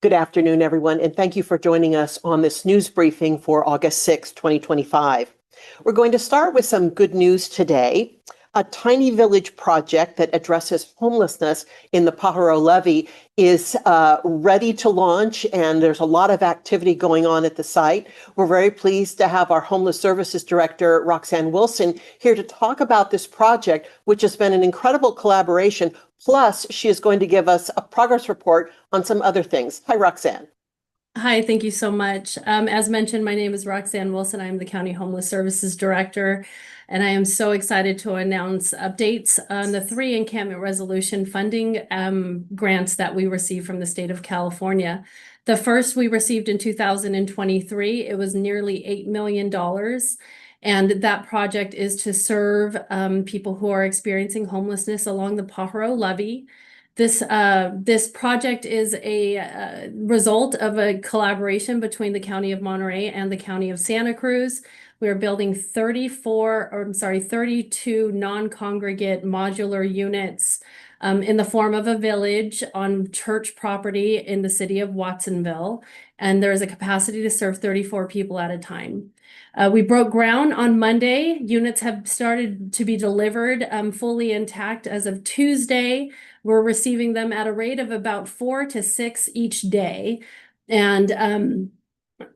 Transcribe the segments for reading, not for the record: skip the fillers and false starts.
Good afternoon, everyone, and thank you for joining us on this news briefing for August 6, 2025. We're going to start with some good news today. A tiny village project that addresses homelessness in the Pajaro Levee is ready to launch, and there's a lot of activity going on at the site. We're very pleased to have our Homeless Services Director, Roxanne Wilson, here to talk about this project, which has been an incredible collaboration. Plus, she is going to give us a progress report on some other things. Hi, Roxanne. Hi, thank you so much. As mentioned, my name is Roxanne Wilson. I am the County Homeless Services Director, and I am so excited to announce updates on the 3 encampment resolution funding grants that we received from the state of California. The first we received in 2023, it was nearly $8 million. And that project is to serve people who are experiencing homelessness along the Pajaro Levee. This project is a result of a collaboration between the County of Monterey and the County of Santa Cruz. We are building 32 non-congregate modular units in the form of a village on church property in the city of Watsonville. And there's a capacity to serve 34 people at a time. We broke ground on Monday. Units have started to be delivered fully intact as of Tuesday. We're receiving them at a rate of about 4 to 6 each day. And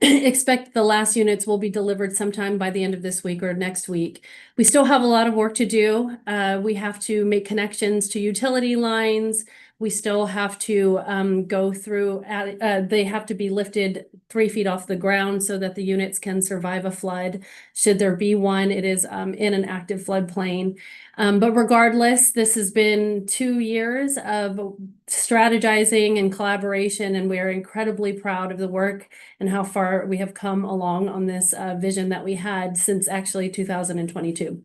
expect the last units will be delivered sometime by the end of this week or next week. We still have a lot of work to do. We have to make connections to utility lines. We still have to go through, they have to be lifted 3 feet off the ground so that the units can survive a flood. Should there be one, it is in an active floodplain. But regardless, this has been 2 years of strategizing and collaboration, and we are incredibly proud of the work and how far we have come along on this vision that we had since actually 2022.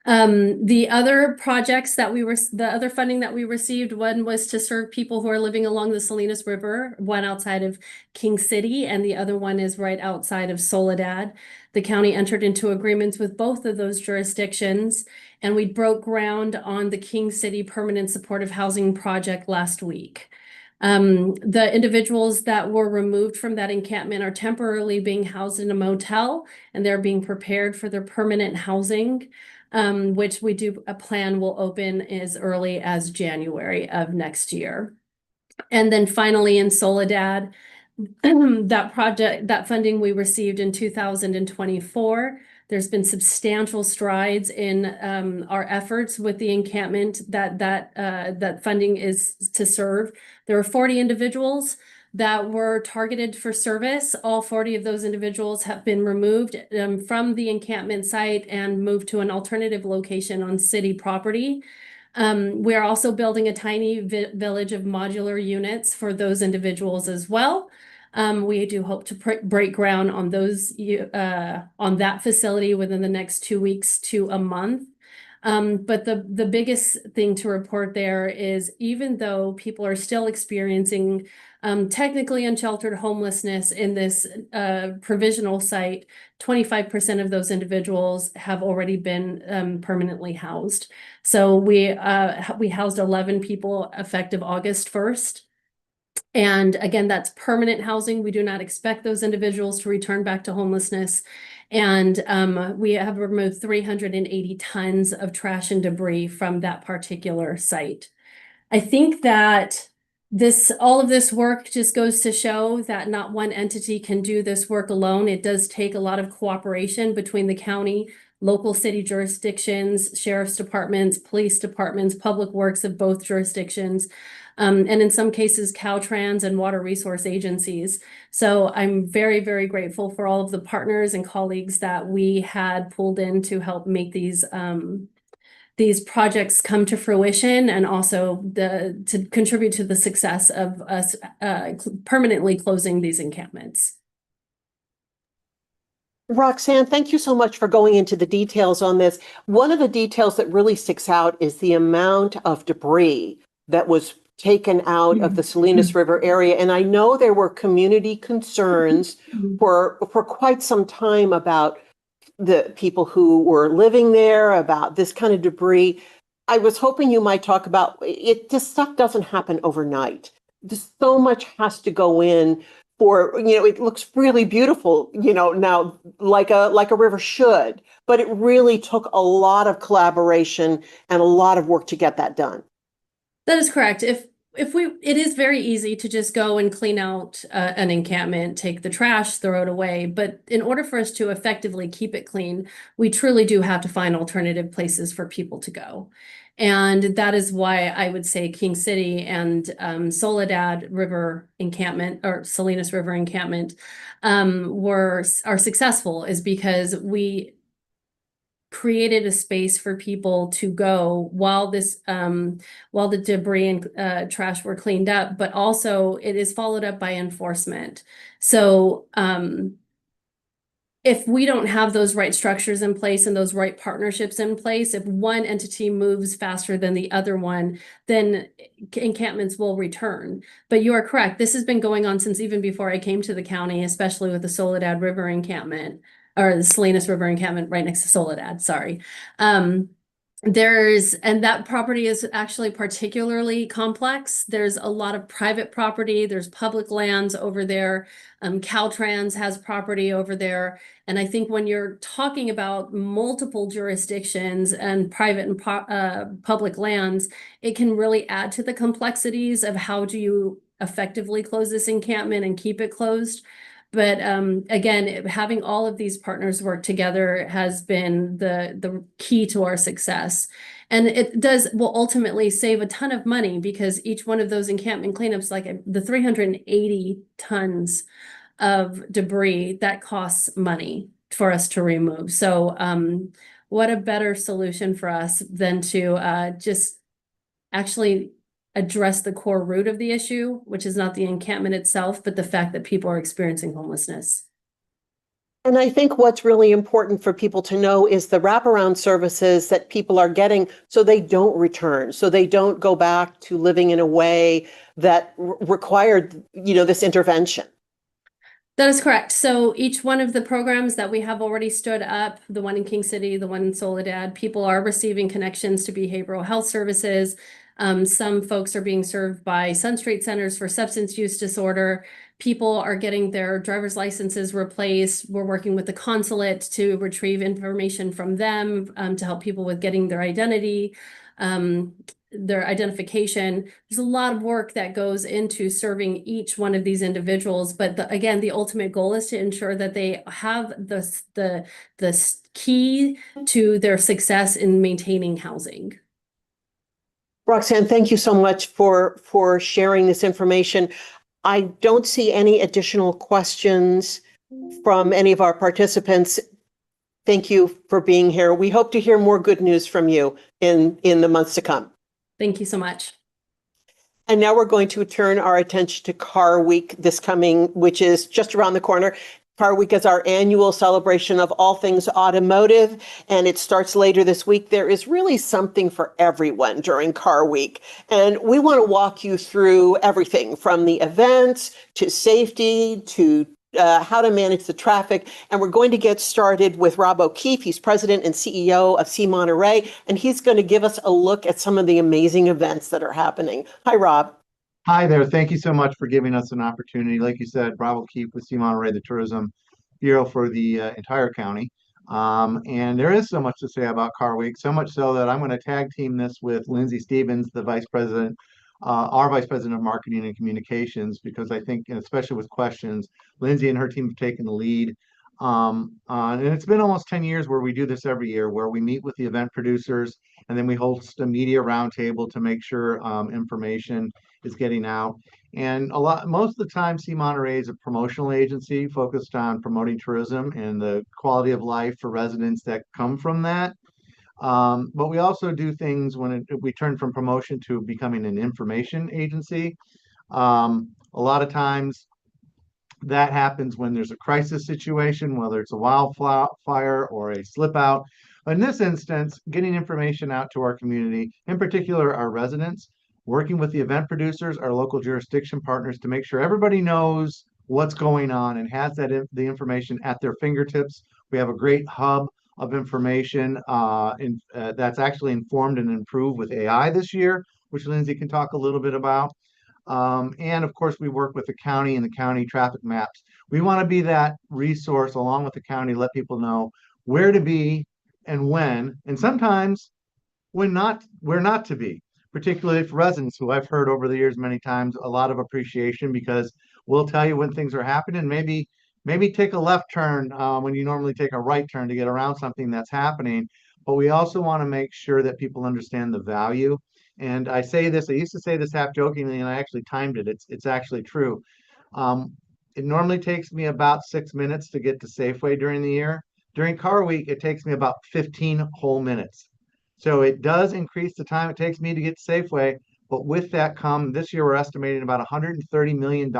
The other projects that the other funding that we received, one was to serve people who are living along the Salinas River, one outside of King City, and the other one is right outside of Soledad. The county entered into agreements with both of those jurisdictions, and we broke ground on the King City Permanent Supportive Housing Project last week. The individuals that were removed from that encampment are temporarily being housed in a motel, and they're being prepared for their permanent housing. Which we do a plan will open as early as January of next year. And then finally in Soledad, that funding we received in 2024. There's been substantial strides in our efforts with the encampment that funding is to serve. There are 40 individuals that were targeted for service. All 40 of those individuals have been removed from the encampment site and moved to an alternative location on city property. We are also building a tiny village of modular units for those individuals as well. We do hope to break ground on those on that facility within the next 2 weeks to a month. But the biggest thing to report there is, even though people are still experiencing technically unsheltered homelessness in this provisional site, 25% of those individuals have already been permanently housed. So we housed 11 people effective August 1st. And again, that's permanent housing. We do not expect those individuals to return back to homelessness. And we have removed 380 tons of trash and debris from that particular site. I think that all of this work just goes to show that not one entity can do this work alone. It does take a lot of cooperation between the county, local city jurisdictions, sheriff's departments, police departments, public works of both jurisdictions, and in some cases, Caltrans and water resource agencies. So I'm very, very grateful for all of the partners and colleagues that we had pulled in to help make these projects come to fruition, and also to contribute to the success of us permanently closing these encampments. Roxanne, thank you so much for going into the details on this. One of the details that really sticks out is the amount of debris that was taken out of the Salinas River area. And I know there were community concerns for quite some time about the people who were living there, about this kind of debris. I was hoping you might talk about it. This stuff doesn't happen overnight. so much has to go in for, it looks really beautiful, now like a river should, but it really took a lot of collaboration and a lot of work to get that done. That is correct. It is very easy to just go and clean out an encampment, take the trash, throw it away. But in order for us to effectively keep it clean, we truly do have to find alternative places for people to go. And that is why I would say King City and Soledad River Encampment or Salinas River Encampment are successful, is because we created a space for people to go while while the debris and trash were cleaned up, but also it is followed up by enforcement. So if we don't have those right structures in place and those right partnerships in place, if one entity moves faster than the other one, then encampments will return. But you are correct. This has been going on since even before I came to the county, especially with the Soledad River encampment, or the Salinas River encampment right next to Soledad, sorry. And that property is actually particularly complex. There's a lot of private property, there's public lands over there. Caltrans has property over there. And I think when you're talking about multiple jurisdictions and private and public lands, it can really add to the complexities of how do you effectively close this encampment and keep it closed. But again, having all of these partners work together has been the key to our success. And it will ultimately save a ton of money, because each one of those encampment cleanups, like the 380 tons of debris, that costs money for us to remove. So what a better solution for us than to just actually address the core root of the issue, which is not the encampment itself, but the fact that people are experiencing homelessness. And I think what's really important for people to know is the wraparound services that people are getting, so they don't return, so they don't go back to living in a way that required, this intervention. That is correct. So each one of the programs that we have already stood up, the one in King City, the one in Soledad, people are receiving connections to behavioral health services. Some folks are being served by Sun Street Centers for substance use disorder. People are getting their driver's licenses replaced. We're working with the consulate to retrieve information from them to help people with getting their identity, their identification. There's a lot of work that goes into serving each one of these individuals. But again, the ultimate goal is to ensure that they have the key to their success in maintaining housing. Roxanne, thank you so much for sharing this information. I don't see any additional questions from any of our participants. Thank you for being here. We hope to hear more good news from you in the months to come. Thank you so much. And now we're going to turn our attention to Car Week which is just around the corner. Car Week is our annual celebration of all things automotive, and it starts later this week. There is really something for everyone during Car Week, and we want to walk you through everything from the events to safety to how to manage the traffic. And we're going to get started with Rob O'Keefe. He's president and CEO of C Monterey, and he's going to give us a look at some of the amazing events that are happening. Hi, Rob. Hi there. Thank you so much for giving us an opportunity. Like you said, Rob O'Keefe with C Monterey, the Tourism Bureau for the entire county. And there is so much to say about Car Week, so much so that I'm going to tag team this with Lindsay Stevens, the vice president, our vice president of marketing and communications, because I think, and especially with questions, Lindsay and her team have taken the lead. And it's been almost 10 years where we do this every year, where we meet with the event producers and then we host a media roundtable to make sure information is getting out. And most of the time, C Monterey is a promotional agency focused on promoting tourism and the quality of life for residents that come from that. But we also do things when we turn from promotion to becoming an information agency. A lot of times that happens when there's a crisis situation, whether it's a wildfire or a slip out. In this instance, getting information out to our community, in particular our residents, working with the event producers, our local jurisdiction partners, to make sure everybody knows what's going on and has the information at their fingertips. We have a great hub of information that's actually informed and improved with AI this year, which Lindsay can talk a little bit about. And of course, we work with the county and the county traffic maps. We want to be that resource along with the county, let people know where to be and when, and sometimes where not to be, particularly for residents who I've heard over the years many times a lot of appreciation because we'll tell you when things are happening. Maybe take a left turn when you normally take a right turn to get around something that's happening. But we also want to make sure that people understand the value. And I say this, I used to say this half jokingly, and I actually timed it. It's actually true. Um, it normally takes me about 6 minutes to get to Safeway during the year. During car week, it takes me about 15 whole minutes. So it does increase the time it takes me to get to Safeway. But with that come, this year we're estimating about $130 million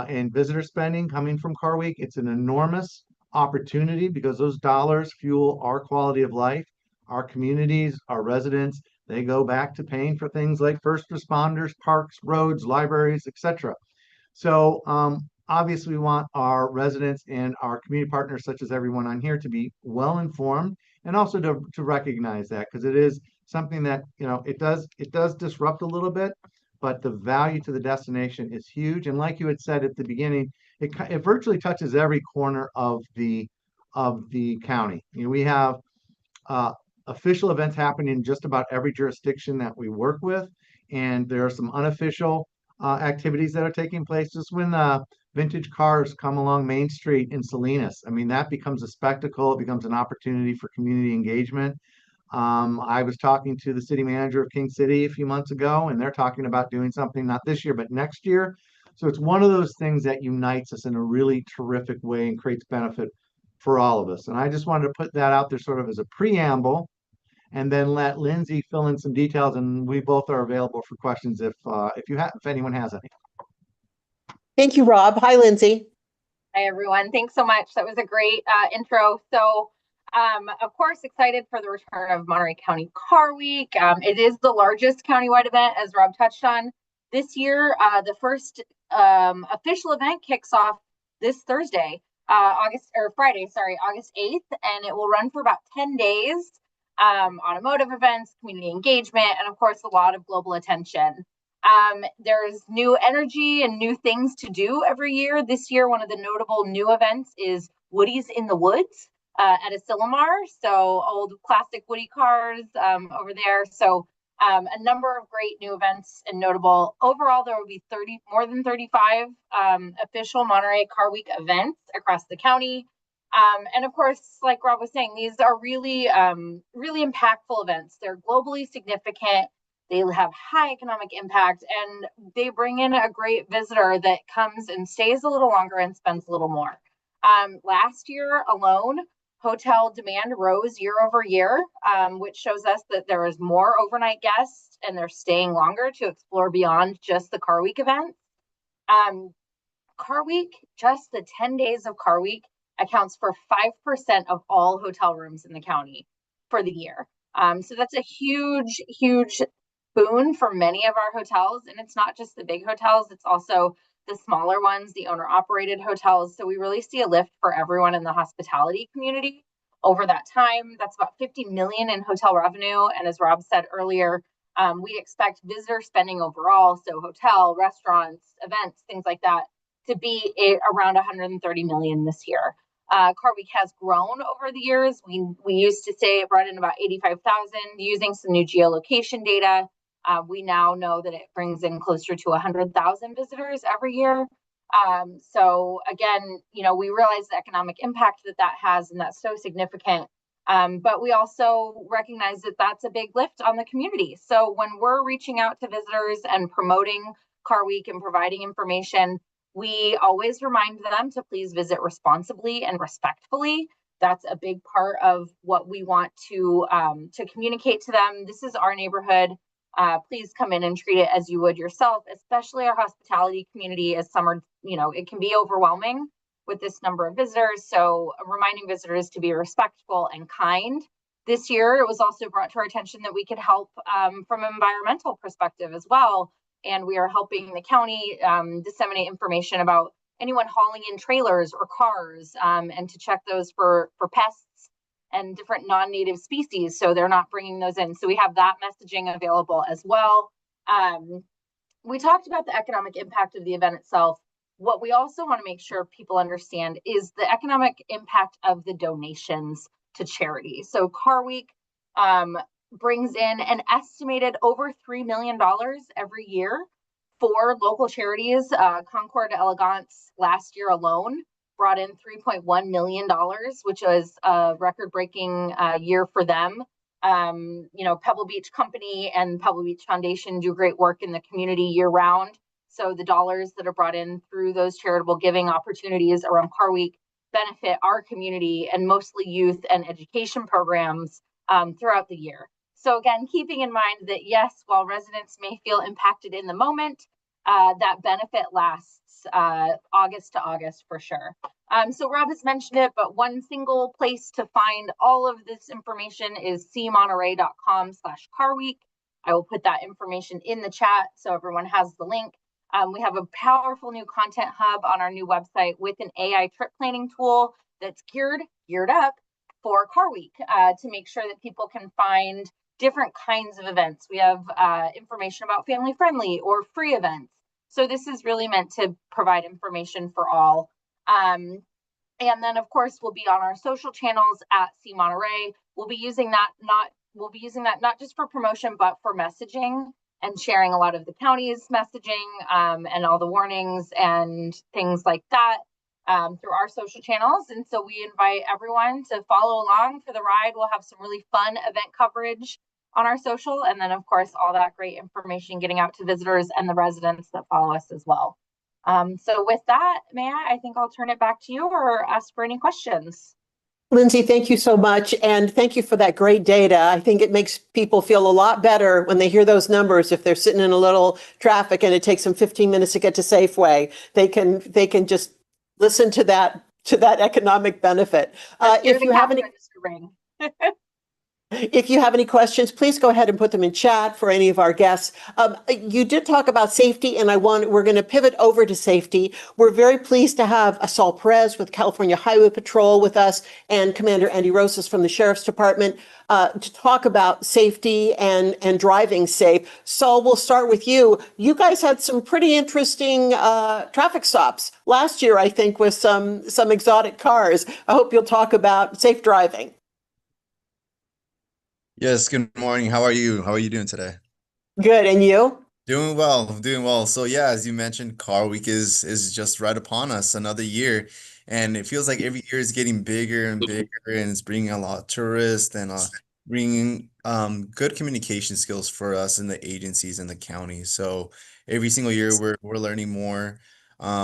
in visitor spending coming from Car Week. It's an enormous opportunity because those dollars fuel our quality of life, our communities, our residents. They go back to paying for things like first responders, parks, roads, libraries, etc. So obviously we want our residents and our community partners, such as everyone on here, to be well informed and also to recognize that because it is something that, it does disrupt a little bit, but the value to the destination is huge. And like you had said at the beginning, it virtually touches every corner of the county. We have uh, official events happening in just about every jurisdiction that we work with. And there are some unofficial activities that are taking place. Just when vintage cars come along Main Street in Salinas, I mean, that becomes a spectacle. It becomes an opportunity for community engagement. I was talking to the city manager of King City a few months ago, and they're talking about doing something not this year, but next year. So it's one of those things that unites us in a really terrific way and creates benefit for all of us. And I just wanted to put that out there sort of as a preamble and then let Lindsay fill in some details. And we both are available for questions if anyone has any. Thank you, Rob. Hi, Lindsay. Hi, everyone. Thanks so much. That was a great intro. So, of course, excited for the return of Monterey County Car Week. It is the largest countywide event, as Rob touched on. This year, the first official event kicks off this Thursday, August 8th, and it will run for about 10 days. Automotive events, community engagement, and of course, a lot of global attention. There's new energy and new things to do every year. This year, one of the notable new events is Woody's in the Woods at Asilomar. So old classic Woody cars over there. So a number of great new events and notable. Overall, there will be more than 35 official Monterey Car Week events across the county. And of course, like Rob was saying, these are really, really impactful events. They're globally significant. They have high economic impact, and they bring in a great visitor that comes and stays a little longer and spends a little more. Last year alone, hotel demand rose year over year, which shows us that there is more overnight guests and they're staying longer to explore beyond just the Car Week events. Car Week, just the 10 days of Car Week, accounts for 5% of all hotel rooms in the county for the year. So that's a huge, huge boon for many of our hotels. And it's not just the big hotels, it's also the smaller ones, the owner operated hotels. So we really see a lift for everyone in the hospitality community over that time. That's about 50 million in hotel revenue. And as Rob said earlier, we expect visitor spending overall, so hotel, restaurants, events, things like that, to be around 130 million this year. Car Week has grown over the years. We used to say it brought in about 85,000. Using some new geolocation data, we now know that it brings in closer to 100,000 visitors every year. So again, we realize the economic impact that has, and that's so significant. But we also recognize that that's a big lift on the community. So when we're reaching out to visitors and promoting Car Week and providing information, we always remind them to please visit responsibly and respectfully. That's a big part of what we want to communicate to them. This is our neighborhood. Please come in and treat it as you would yourself, especially our hospitality community. As summer, it can be overwhelming with this number of visitors. So reminding visitors to be respectful and kind. This year, it was also brought to our attention that we could help from an environmental perspective as well. And we are helping the county disseminate information about anyone hauling in trailers or cars and to check those for pests and different non-native species, so they're not bringing those in. So we have that messaging available as well. we talked about the economic impact of the event itself. What we also want to make sure people understand is the economic impact of the donations to charity. So Car Week brings in an estimated over $3 million every year for local charities. Concord Elegance last year alone brought in $3.1 million, which was a record-breaking year for them. Pebble Beach Company and Pebble Beach Foundation do great work in the community year-round. So the dollars that are brought in through those charitable giving opportunities around Car Week benefit our community and mostly youth and education programs throughout the year. So again, keeping in mind that yes, while residents may feel impacted in the moment, that benefit lasts August to August for sure. So Rob has mentioned it, but one single place to find all of this information is cmonterey.com/carweek. I will put that information in the chat so everyone has the link. We have a powerful new content hub on our new website with an AI trip planning tool that's geared up for Car Week to make sure that people can find different kinds of events. We have information about family friendly or free events. So this is really meant to provide information for all. And then of course we'll be on our social channels at Monterey. We'll be using that not just for promotion, but for messaging and sharing a lot of the county's messaging and all the warnings and things like that through our social channels. And so we invite everyone to follow along for the ride. We'll have some really fun event coverage on our social. And then of course, all that great information getting out to visitors and the residents that follow us as well. So with that, Maya, I think I'll turn it back to you or ask for any questions. Lindsay, thank you so much. And thank you for that great data. I think it makes people feel a lot better when they hear those numbers. If they're sitting in a little traffic and it takes them 15 minutes to get to Safeway, they can just listen to that economic benefit. If you have any If you have any questions, please go ahead and put them in chat for any of our guests. You did talk about safety, and we're going to pivot over to safety. We're very pleased to have Saul Perez with California Highway Patrol with us and Commander Andy Rosas from the Sheriff's Department to talk about safety and driving safe. Saul, we'll start with you. You guys had some pretty interesting traffic stops last year, I think, with some exotic cars. I hope you'll talk about safe driving. Yes, good morning. How are you? How are you doing today? Good, and you? Doing well, doing well. So yeah, as you mentioned, Car Week is just right upon us, another year, and it feels like every year is getting bigger and bigger, and it's bringing a lot of tourists and bringing good communication skills for us in the agencies in the county. So every single year we're learning more.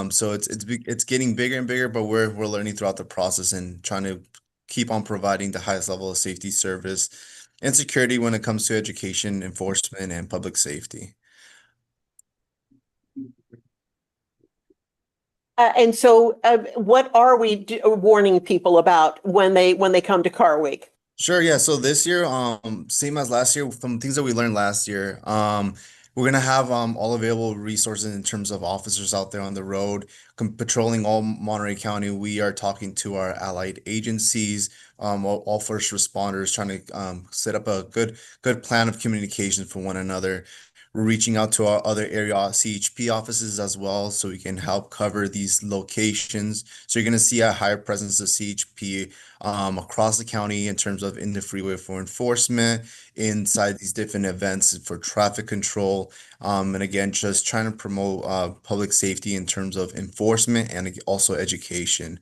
So it's getting bigger and bigger, but we're learning throughout the process and trying to keep on providing the highest level of safety service and security when it comes to education, enforcement, and public safety. And so what are we warning people about when they come to Car Week? Sure, yeah. So this year, same as last year, from things that we learned last year, we're gonna have all available resources in terms of officers out there on the road, patrolling all Monterey County. We are talking to our allied agencies, all first responders, trying to set up a good plan of communication for one another. We're reaching out to our other area CHP offices as well, so we can help cover these locations. So you're going to see a higher presence of CHP across the county in terms of in the freeway for enforcement, inside these different events for traffic control, and again, just trying to promote public safety in terms of enforcement and also education.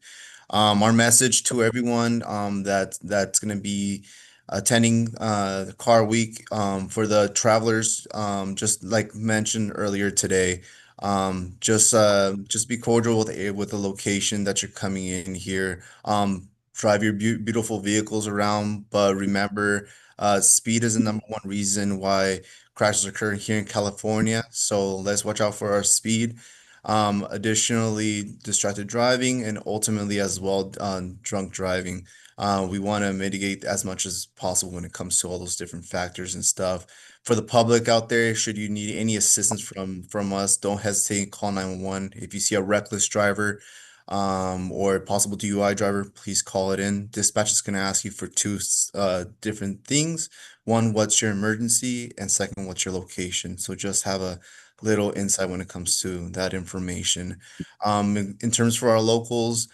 Our message to everyone that's going to be attending the Car Week for the travelers, just like mentioned earlier today, just be cordial with the location that you're coming in here. Drive your beautiful vehicles around, but remember, speed is the #1 reason why crashes occur here in California. So let's watch out for our speed. Additionally, distracted driving and ultimately as well, drunk driving. We want to mitigate as much as possible when it comes to all those different factors and stuff. For the public out there, should you need any assistance from us, don't hesitate, call 911. If you see a reckless driver, or a possible DUI driver, please call it in. Dispatch is going to ask you for two different things. One, what's your emergency? And second, what's your location? So just have a little insight when it comes to that information. In terms for our locals,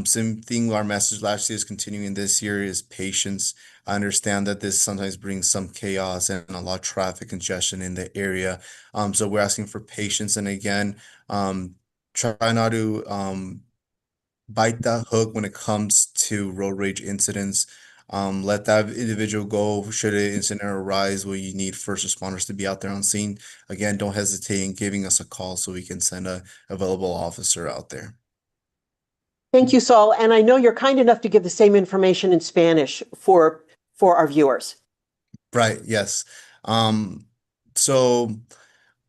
same thing. Our message last year is continuing this year is patience. I understand that this sometimes brings some chaos and a lot of traffic congestion in the area. So we're asking for patience, and again, try not to bite that hook when it comes to road rage incidents. Let that individual go should an incident arise where you need first responders to be out there on scene. Again, don't hesitate in giving us a call so we can send a available officer out there. Thank you, Saul. And I know you're kind enough to give the same information in Spanish for our viewers. Right, yes. So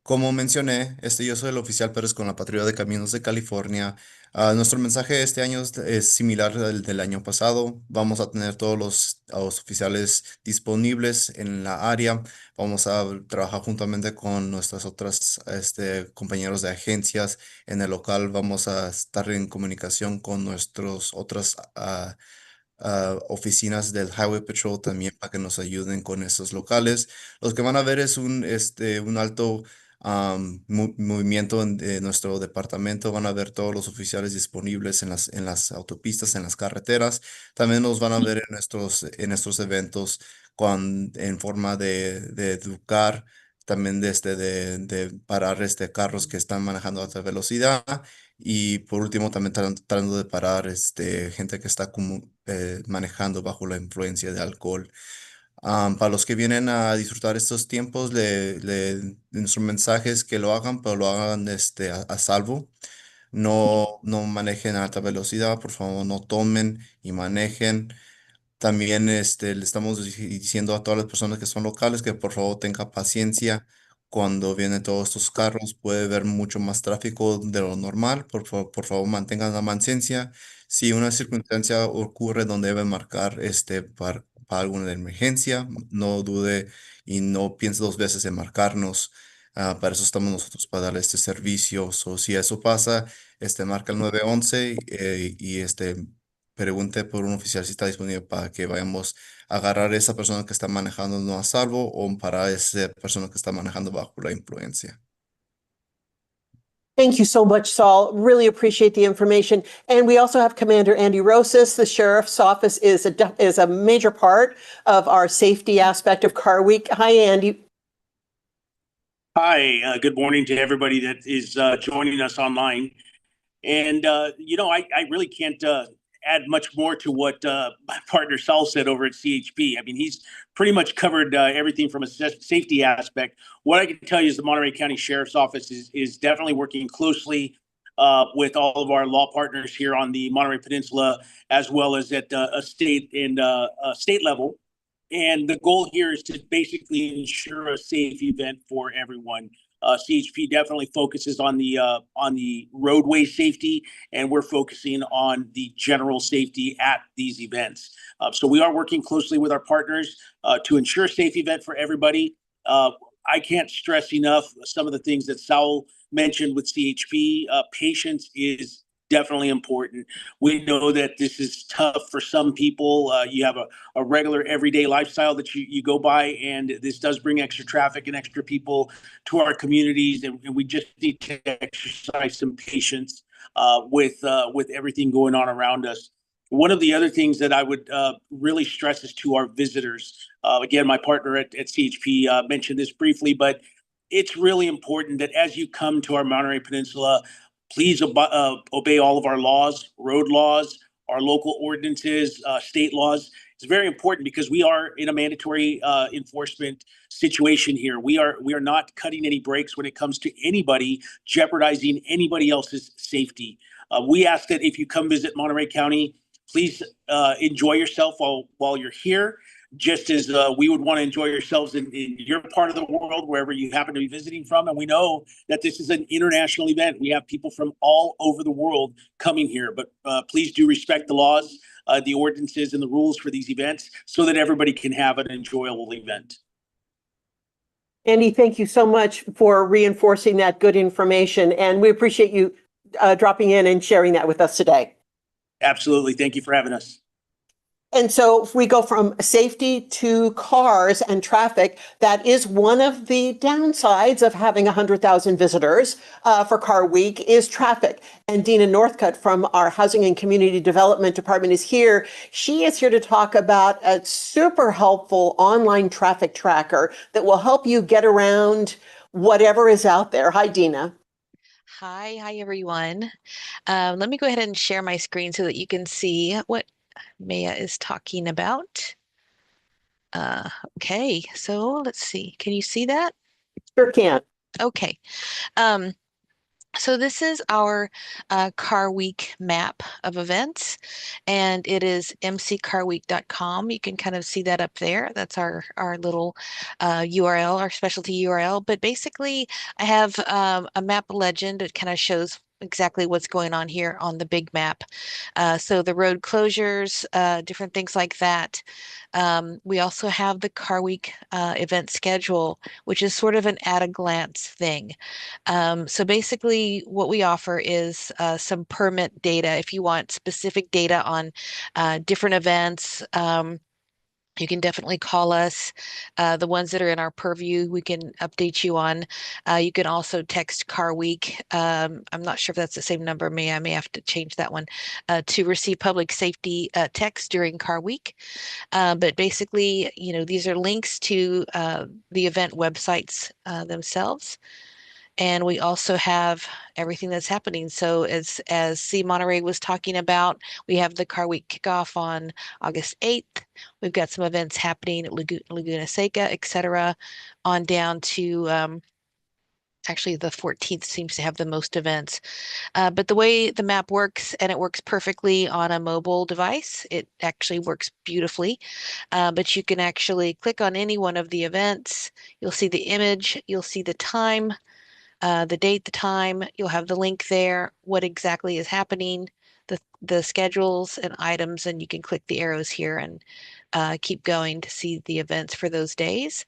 como mencioné, yo soy el oficial Pérez con la Patrulla de Caminos de California. Nuestro mensaje este año es similar al del año pasado. Vamos a tener todos los oficiales disponibles en la área. Vamos a trabajar juntamente con nuestras otras compañeros de agencias en el local. Vamos a estar en comunicación con nuestras otras oficinas del Highway Patrol también para que nos ayuden con esos locales. Los que van a ver es un alto movimiento de nuestro departamento. Van a ver todos los oficiales disponibles en las autopistas, en las carreteras. También nos van a ver en nuestros eventos en forma de educar, también de parar carros que están manejando a alta velocidad. Y por último, también tratando de parar gente que está manejando bajo la influencia de alcohol. Para los que vienen a disfrutar estos tiempos, nuestro mensaje es que lo hagan, pero lo hagan a salvo. No manejen a alta velocidad, por favor, no tomen y manejen. También le estamos diciendo a todas las personas que son locales que por favor tengan paciencia cuando vienen todos estos carros. Puede haber mucho más tráfico de lo normal. Por favor, mantengan la paciencia. Si una circunstancia ocurre donde deben marcar para alguna emergencia, no dude y no piense dos veces en marcarnos. Para eso estamos nosotros, para darle este servicio. So, si eso pasa, marca el 911 y pregunte por un oficial si está disponible para que vayamos a agarrar a esa persona que está manejando no a salvo o para esa persona que está manejando bajo la influencia. Thank you so much, Saul. Really appreciate the information. And we also have Commander Andy Rosas. The Sheriff's Office is a major part of our safety aspect of Car Week. Hi, Andy. Hi, good morning to everybody that is joining us online. And, I really can't add much more to what my partner Saul said over at CHP. I mean, he's pretty much covered everything from a safety aspect. What I can tell you is the Monterey County Sheriff's Office is definitely working closely with all of our law partners here on the Monterey Peninsula, as well as at a state and state level. And the goal here is to basically ensure a safe event for everyone. CHP definitely focuses on the roadway safety, and we're focusing on the general safety at these events. So we are working closely with our partners to ensure a safe event for everybody. I can't stress enough some of the things that Saul mentioned with CHP. Patience is definitely important. We know that this is tough for some people. You have a regular everyday lifestyle that you go by, and this does bring extra traffic and extra people to our communities, and we just need to exercise some patience with everything going on around us. One of the other things that I would really stress is to our visitors. Again, my partner at CHP mentioned this briefly, but it's really important that as you come to our Monterey Peninsula, please obey all of our laws, road laws, our local ordinances, state laws. It's very important because we are in a mandatory enforcement situation here. We are not cutting any breaks when it comes to anybody jeopardizing anybody else's safety. We ask that if you come visit Monterey County, please enjoy yourself while you're here, just as we would want to enjoy yourselves in your part of the world, wherever you happen to be visiting from. And we know that this is an international event. We have people from all over the world coming here, but please do respect the laws, the ordinances, and the rules for these events so that everybody can have an enjoyable event. Andy, thank you so much for reinforcing that good information. And we appreciate you dropping in and sharing that with us today. Absolutely. Thank you for having us. And so if we go from safety to cars and traffic, that is one of the downsides of having 100,000 visitors for Car Week is traffic. And Dina Northcutt from our Housing and Community Development Department is here. She is here to talk about a super helpful online traffic tracker that will help you get around whatever is out there. Hi, Dina. Hi everyone. Let me go ahead and share my screen so that you can see what Maya is talking about. Okay, so let's see. Can you see that? Sure can. Okay. So this is our Car Week map of events, and it is mccarweek.com. You can kind of see that up there. That's our little URL, our specialty URL. But basically, I have a map legend. It kind of shows exactly what's going on here on the big map. So the road closures, different things like that. We also have the Car Week event schedule, which is sort of an at-a-glance thing. So basically, what we offer is some permit data. If you want specific data on different events, you can definitely call us. The ones that are in our purview, we can update you on. You can also text Car Week. I'm not sure if that's the same number. I may have to change that one to receive public safety text during Car Week. But basically, these are links to the event websites themselves. And we also have everything that's happening. So as C. Monterey was talking about, we have the Car Week kickoff on August 8th. We've got some events happening at Laguna Seca, etc., on down to actually the 14th seems to have the most events. But the way the map works, and it works perfectly on a mobile device, it actually works beautifully. But you can actually click on any one of the events. You'll see the image, you'll see the time, the date, the time, you'll have the link there, what exactly is happening, the schedules and items, and you can click the arrows here and keep going to see the events for those days.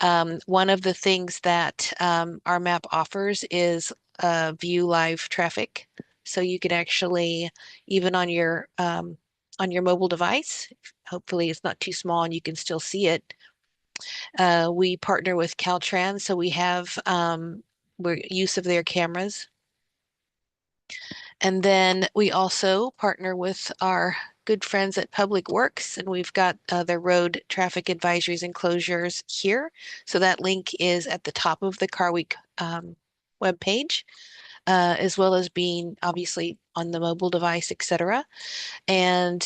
One of the things that our map offers is view live traffic. So you can actually, even on your mobile device, hopefully it's not too small and you can still see it. We partner with Caltrans, so we have use of their cameras. And then we also partner with our good friends at Public Works, and we've got their road traffic advisories and closures here. So that link is at the top of the Car Week webpage, as well as being obviously on the mobile device, etc. And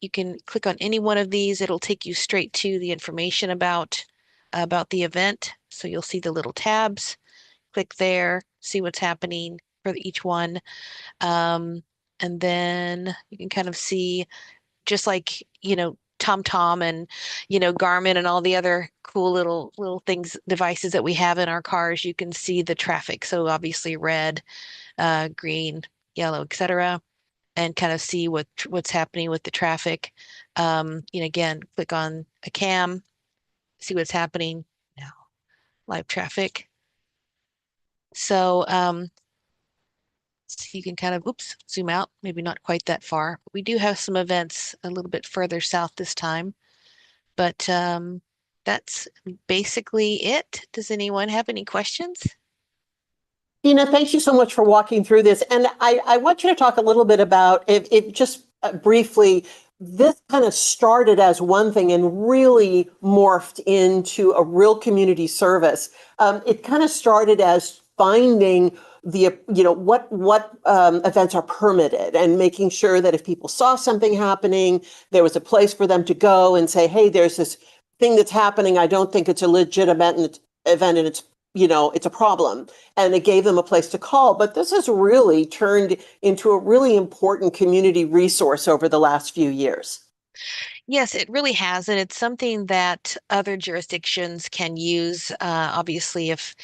you can click on any one of these. It'll take you straight to the information about the event. So you'll see the little tabs. Click there, see what's happening for each one. And then you can kind of see, just like, TomTom and, Garmin and all the other cool little things, devices that we have in our cars, you can see the traffic. So obviously red, green, yellow, etc., and kind of see what's happening with the traffic. Again, click on a cam, see what's happening now, live traffic. So you can kind of, zoom out, maybe not quite that far. We do have some events a little bit further south this time, but that's basically it. Does anyone have any questions? Dina, thank you so much for walking through this. And I want you to talk a little bit about, if just briefly, this kind of started as one thing and really morphed into a real community service. It kind of started as finding what events are permitted and making sure that if people saw something happening, there was a place for them to go and say, hey, there's this thing that's happening. I don't think it's a legitimate event and it's a problem. And it gave them a place to call. But this has really turned into a really important community resource over the last few years. Yes, it really has, and it's something that other jurisdictions can use. Obviously, if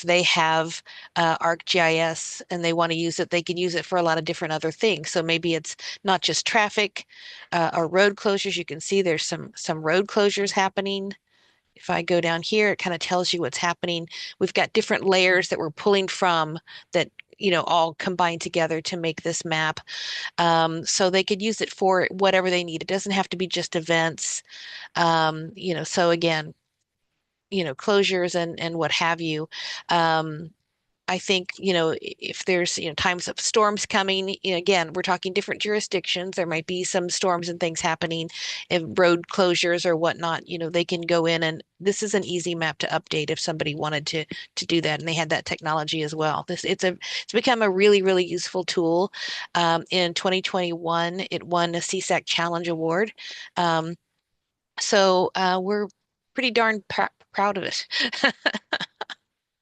they have ArcGIS and they want to use it, they can use it for a lot of different other things. So maybe it's not just traffic or road closures. You can see there's some road closures happening. If I go down here, it kind of tells you what's happening. We've got different layers that we're pulling from that all combined together to make this map. So they could use it for whatever they need. It doesn't have to be just events. So again, closures and what have you. I think, if there's, times of storms coming, again, we're talking different jurisdictions. There might be some storms and things happening, if road closures or whatnot, they can go in, and this is an easy map to update if somebody wanted to do that, and they had that technology as well. It's become a really, really useful tool. In 2021, it won a CSAC Challenge Award. We're pretty darn proud of it.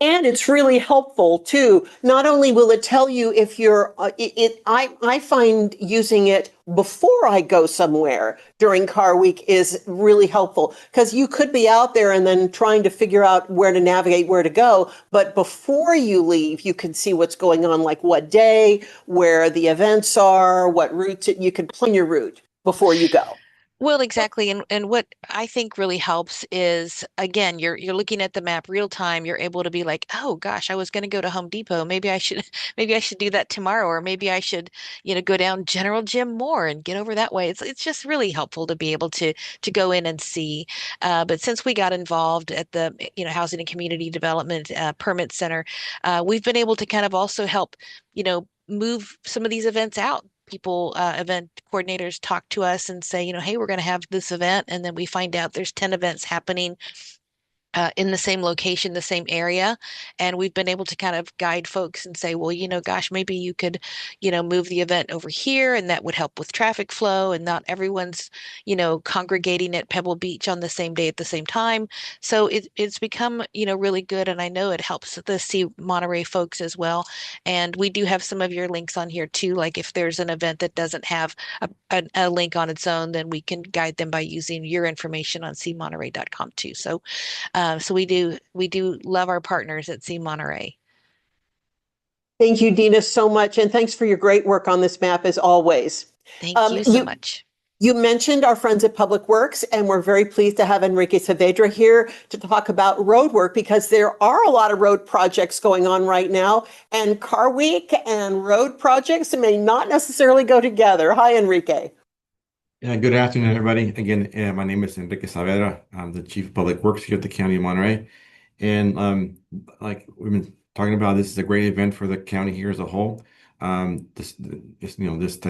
And it's really helpful too. Not only will it tell you if you're, I find using it before I go somewhere during car week is really helpful, because you could be out there and then trying to figure out where to navigate, where to go. But before you leave, you can see what's going on, like what day, where the events are, what routes, you can plan your route before you go. Well, exactly. And what I think really helps is, again, you're looking at the map real time. You're able to be like, oh gosh, I was going to go to Home Depot. Maybe I should maybe I should do that tomorrow, or maybe I should, go down General Gym more and get over that way. It's just really helpful to be able to go in and see. But since we got involved at the, Housing and Community Development Permit Center, we've been able to kind of also help, move some of these events out. People, event coordinators talk to us and say, hey, we're going to have this event. And then we find out there's 10 events happening in the same location, the same area. And we've been able to kind of guide folks and say, well, gosh, maybe you could, move the event over here, and that would help with traffic flow, and not everyone's, congregating at Pebble Beach on the same day at the same time. So it's become, really good. And I know it helps the See Monterey folks as well. And we do have some of your links on here too. Like if there's an event that doesn't have a link on its own, then we can guide them by using your information on cmonterey.com too. So we do love our partners at See Monterey. Thank you, Dina, so much. And thanks for your great work on this map as always. Thank you so much. You mentioned our friends at Public Works, and we're very pleased to have Enrique Saavedra here to talk about road work, because there are a lot of road projects going on right now, and Car Week and road projects may not necessarily go together. Hi, Enrique. Yeah, good afternoon, everybody. Again, my name is Enrique Saavedra. I'm the Chief of Public Works here at the County of Monterey. And like we've been talking about, this is a great event for the county here as a whole. This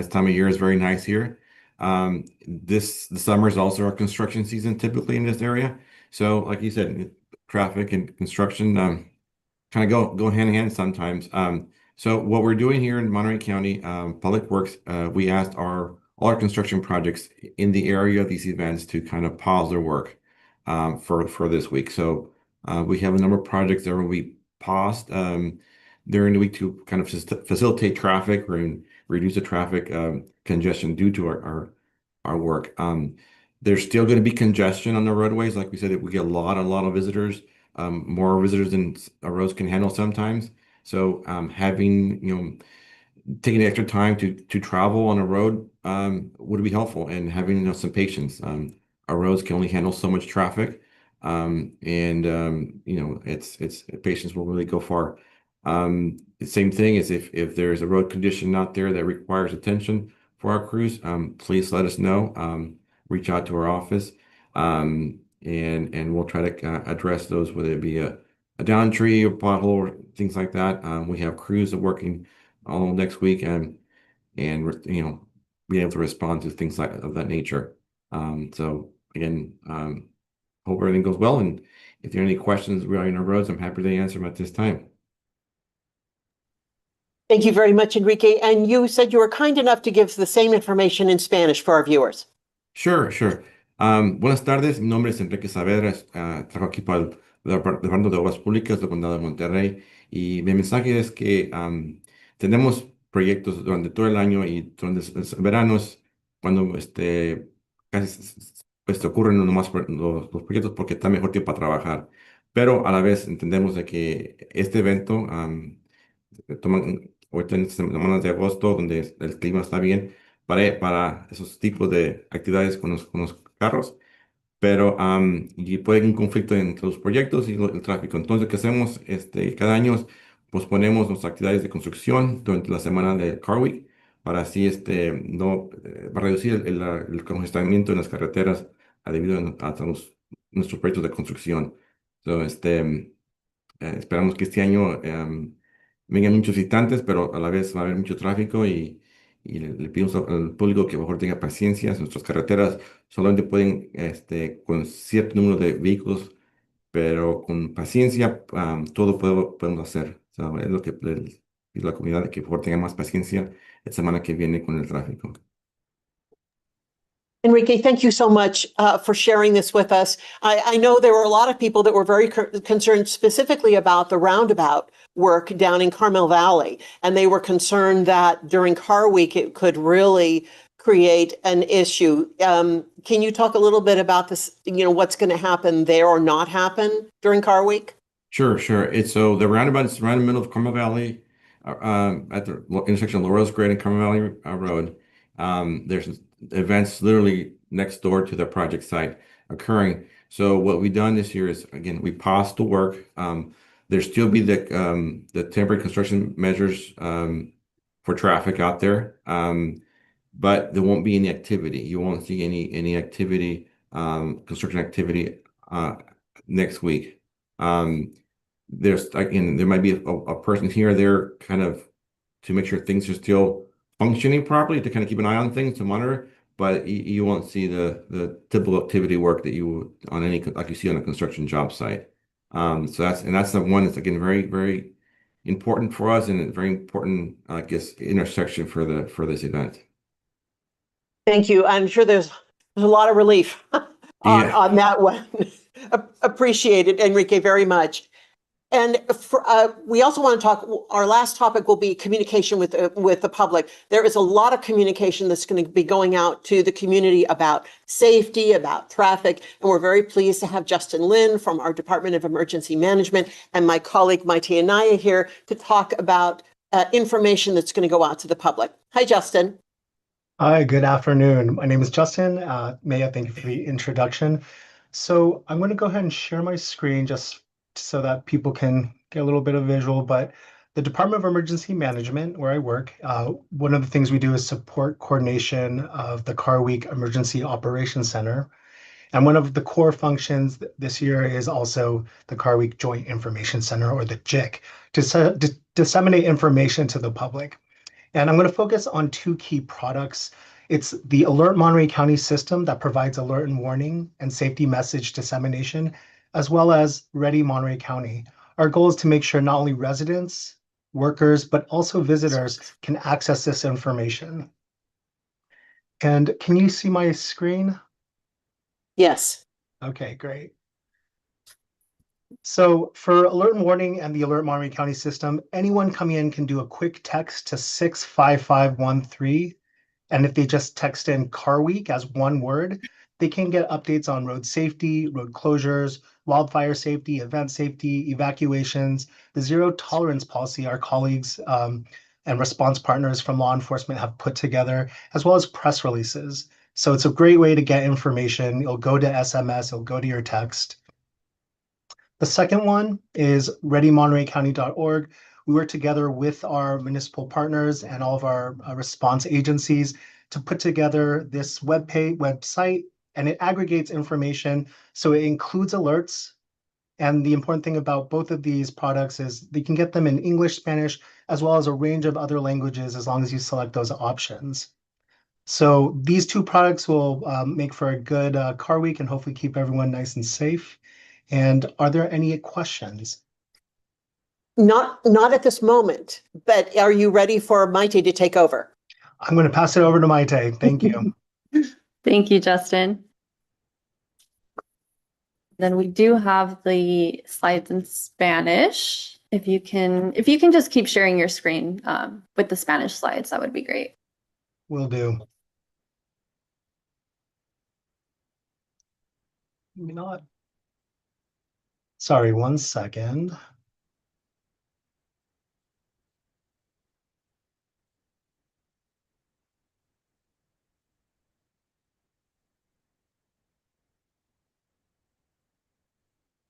time of year is very nice here. The summer is also our construction season typically in this area. So like you said, traffic and construction kind of go hand in hand sometimes. So what we're doing here in Monterey County, Public Works, we asked all our construction projects in the area of these events to kind of pause their work for this week. So we have a number of projects that will be paused during the week to kind of facilitate traffic or reduce the traffic congestion due to our work. There's still going to be congestion on the roadways. Like we said, we get a lot of visitors, more visitors than our roads can handle sometimes. So having, taking the extra time to travel on a road would be helpful, and having some patience. Our roads can only handle so much traffic, it's patience will really go far. The same thing is if there's a road condition out there that requires attention for our crews, please let us know. Reach out to our office, and we'll try to address those, whether it be a down tree or pothole or things like that. We have crews that are working all next week, and be able to respond to things of that nature. So again, hope everything goes well. And if there are any questions regarding our roads, I'm happy to answer them at this time. Thank you very much, Enrique. And you said you were kind enough to give the same information in Spanish for our viewers. Sure. Buenas tardes, mi nombre es Enrique Saavedra, trabajo aquí para el Departamento de Obras Públicas del Condado de Monterrey, y mi mensaje es que tenemos proyectos durante todo el año, y durante los veranos, cuando casi ocurren nomás los proyectos porque está mejor tiempo para trabajar, pero a la vez entendemos de que este evento ahorita en estas semanas de agosto, donde el clima está bien para esos tipos de actividades con los carros, pero y puede haber un conflicto entre los proyectos y el tráfico. Entonces, ¿qué hacemos? Cada año posponemos nuestras actividades de construcción durante la semana de Car Week para así no, para reducir el congestionamiento en las carreteras debido a nuestros proyectos de construcción. So, esperamos que este año vengan muchos visitantes, pero a la vez va a haber mucho tráfico y le pedimos al público que por favor tenga paciencia. Nuestras carreteras solamente pueden, con cierto número de vehículos, pero con paciencia, todo podemos hacer. So, es lo que es la comunidad que por favor tenga más paciencia la semana que viene con el tráfico. Enrique, thank you so much for sharing this with us. I know there were a lot of people that were very concerned specifically about the roundabout work down in Carmel Valley, and they were concerned that during Car Week it could really create an issue. Can you talk a little bit about this, what's going to happen there or not happen during Car Week? Sure. So the roundabout is right in the middle of Carmel Valley, at the intersection of Laurel's Grade and Carmel Valley Road. There's events literally next door to the project site occurring. So what we've done this year is, again, we paused the work. There still be the temporary construction measures for traffic out there, but there won't be any activity. You won't see any activity, construction activity next week. There might be a person here or there kind of to make sure things are still functioning properly, to kind of keep an eye on things, to monitor, but you won't see the typical activity work that you would on like you see on a construction job site. So that's the one that's, again, very, very important for us, and a very important, I guess, intersection for this event. Thank you. I'm sure there's a lot of relief on that one. Appreciate it, Enrique, very much. And we also want to talk, our last topic will be communication with the public. There is a lot of communication that's going to be going out to the community about safety, about traffic. And we're very pleased to have Justin Lin from our Department of Emergency Management and my colleague Mayte Anaya here to talk about information that's going to go out to the public. Hi, Justin. Hi, good afternoon. My name is Justin. Maya, thank you for the introduction. So I'm going to go ahead and share my screen just so that people can get a little bit of visual. But the Department of Emergency Management, where I work, one of the things we do is support coordination of the Car Week Emergency Operations Center. And one of the core functions this year is also the Car Week Joint Information Center, or the JIC, to disseminate information to the public. And I'm going to focus on two key products. It's the Alert Monterey County system that provides alert and warning and safety message dissemination, as well as Ready Monterey County. Our goal is to make sure not only residents, workers, but also visitors can access this information. And can you see my screen? Yes. Okay, great. So for alert and warning and the Alert Monterey County system, anyone coming in can do a quick text to 65513. And if they just text in Car Week as one word, they can get updates on road safety, road closures, wildfire safety, event safety, evacuations, the zero tolerance policy our colleagues and response partners from law enforcement have put together, as well as press releases. So it's a great way to get information. It'll go to SMS, it'll go to your text. The second one is readymontereycounty.org. We work together with our municipal partners and all of our response agencies to put together this website, and it aggregates information. So it includes alerts. And the important thing about both of these products is you can get them in English, Spanish, as well as a range of other languages, as long as you select those options. So these two products will make for a good Car Week and hopefully keep everyone nice and safe. And are there any questions? Not at this moment, but are you ready for Mayte to take over? I'm going to pass it over to Mayte. Thank you. Thank you, Justin. Then we do have the slides in Spanish. If you can just keep sharing your screen with the Spanish slides, that would be great. Will do. Maybe not. Sorry, one second.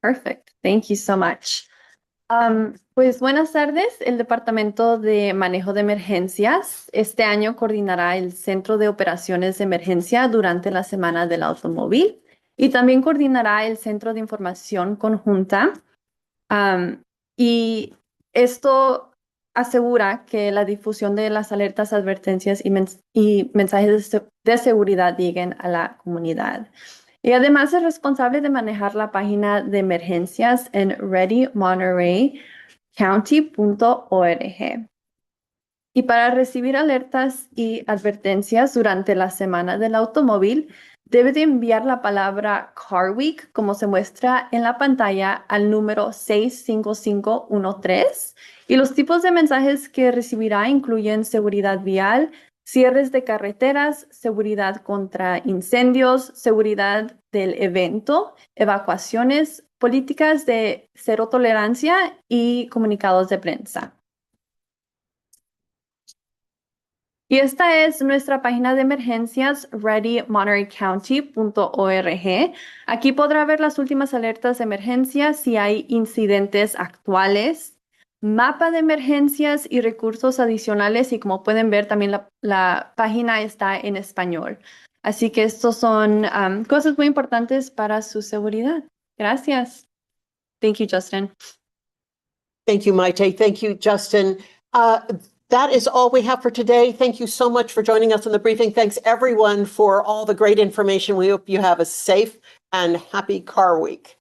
Perfect. Thank you so much. Pues buenas tardes. El Departamento de Manejo de Emergencias este año coordinará el Centro de Operaciones de Emergencia durante la Semana del Automóvil y también coordinará el Centro de Información Conjunta. Y esto asegura que la difusión de las alertas, advertencias y mensajes de seguridad lleguen a la comunidad. Y además es responsable de manejar la página de emergencias en readymontereycounty.org. Y para recibir alertas y advertencias durante la Semana del Automóvil, debe de enviar la palabra Car Week, como se muestra en la pantalla, al número 65513. Y los tipos de mensajes que recibirá incluyen seguridad vial, cierres de carreteras, seguridad contra incendios, seguridad del evento, evacuaciones, políticas de cero tolerancia y comunicados de prensa. Y esta es nuestra página de emergencias, readymontereycounty.org. Aquí podrá ver las últimas alertas de emergencia, si hay incidentes actuales, mapa de emergencias y recursos adicionales. Y como pueden ver, también la página está en español. Así que estos son cosas muy importantes para su seguridad. Gracias. Thank you, Justin. Thank you, Mayte. Thank you, Justin. That is all we have for today. Thank you so much for joining us on the briefing. Thanks everyone for all the great information. We hope you have a safe and happy Car Week.